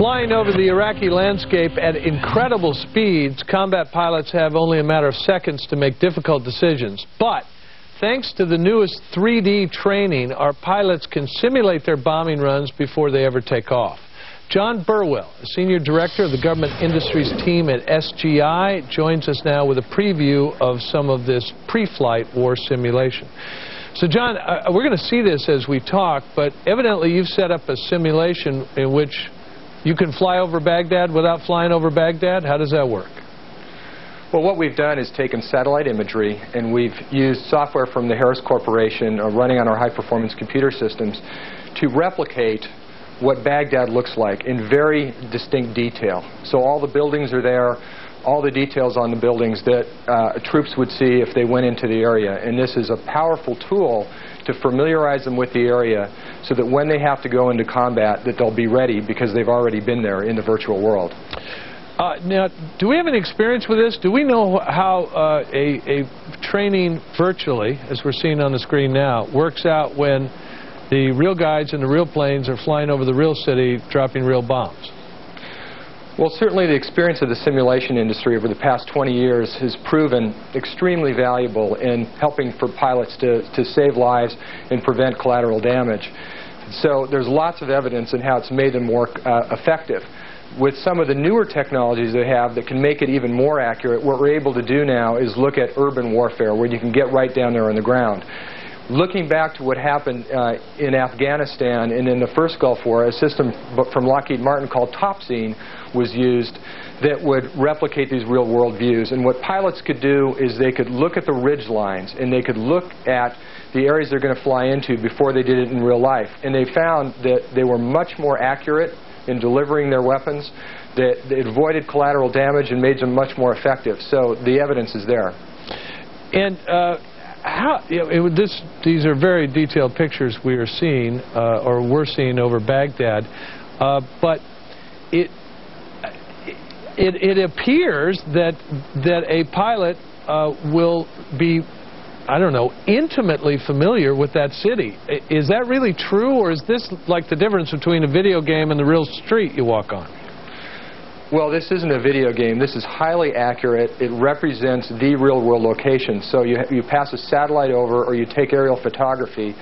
Flying over the Iraqi landscape at incredible speeds, combat pilots have only a matter of seconds to make difficult decisions. But thanks to the newest 3D training, our pilots can simulate their bombing runs before they ever take off. John Burwell, a senior director of the government industries team at SGI, joins us now with a preview of some of this pre-flight war simulation. So, John, we're going to see this as we talk, but evidently you've set up a simulation in which you can fly over Baghdad without flying over Baghdad. How does that work? Well, what we've done is taken satellite imagery, and we've used software from the Harris Corporation running on our high-performance computer systems to replicate what Baghdad looks like in very distinct detail. So all the buildings are there, all the details on the buildings that troops would see if they went into the area. And this is a powerful tool to familiarize them with the area so that when they have to go into combat, that they'll be ready because they've already been there in the virtual world. Now, do we have any experience with this? Do we know how a training virtually, as we're seeing on the screen now, works out when the real guys in the real planes are flying over the real city dropping real bombs? Well, certainly the experience of the simulation industry over the past 20 years has proven extremely valuable in helping for pilots to save lives and prevent collateral damage. So there's lots of evidence in how it's made them more effective. With some of the newer technologies they have that can make it even more accurate, what we're able to do now is look at urban warfare, where you can get right down there on the ground. Looking back to what happened in Afghanistan and in the first Gulf War, a system from Lockheed Martin called Topscene was used that would replicate these real-world views. And what pilots could do is they could look at the ridge lines and they could look at the areas they're going to fly into before they did it in real life. And they found that they were much more accurate in delivering their weapons, that it avoided collateral damage and made them much more effective. So the evidence is there. And these are very detailed pictures we are seeing, or we're seeing over Baghdad, but it appears that a pilot will be, I don't know, intimately familiar with that city. Is that really true, or is this like the difference between a video game and the real street you walk on? Well, this isn't a video game. This is highly accurate. It represents the real-world location. So you pass a satellite over or you take aerial photography,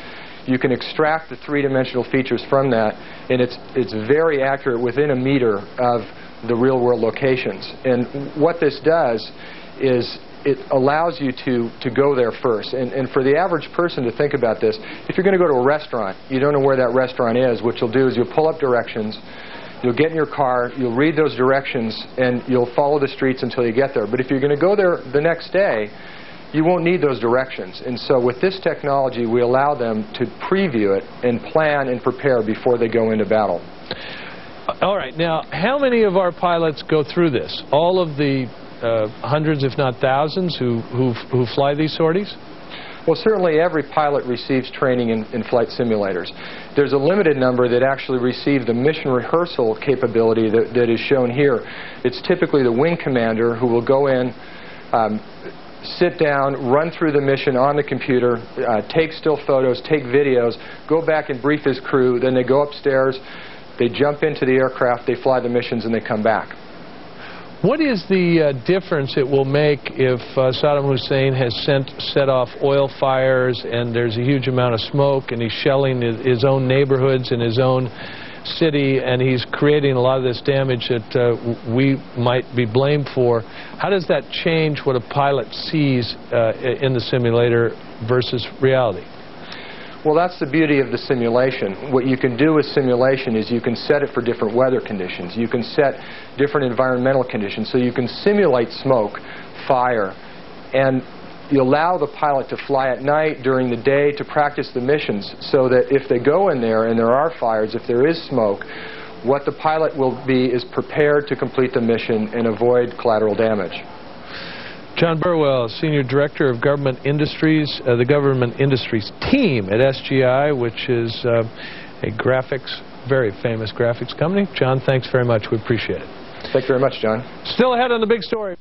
you can extract the three-dimensional features from that, and it's very accurate within a meter of the real-world locations. And what this does is it allows you to go there first. And for the average person to think about this, if you're going to go to a restaurant, you don't know where that restaurant is, what you'll do is you'll pull up directions, you'll get in your car, you'll read those directions, and you'll follow the streets until you get there. But if you're going to go there the next day, you won't need those directions. And so with this technology, we allow them to preview it and plan and prepare before they go into battle. All right. Now, how many of our pilots go through this? All of the hundreds, if not thousands, who fly these sorties? Well, certainly every pilot receives training in flight simulators. There's a limited number that actually receive the mission rehearsal capability that is shown here. It's typically the wing commander who will go in, sit down, run through the mission on the computer, take still photos, take videos, go back and brief his crew, then they go upstairs, they jump into the aircraft, they fly the missions, and they come back. What is the difference it will make if Saddam Hussein has set off oil fires and there's a huge amount of smoke and he's shelling his own neighborhoods in his own city and he's creating a lot of this damage that we might be blamed for? How does that change what a pilot sees in the simulator versus reality? Well, that's the beauty of the simulation. What you can do with simulation is you can set it for different weather conditions. You can set different environmental conditions. So you can simulate smoke, fire, and you allow the pilot to fly at night, during the day, to practice the missions so that if they go in there and there are fires, if there is smoke, what the pilot will be is prepared to complete the mission and avoid collateral damage. John Burwell, Senior Director of Government Industries, the Government Industries team at SGI, which is a very famous graphics company. John, thanks very much. We appreciate it. Thank you very much, John. Still ahead on The Big Story.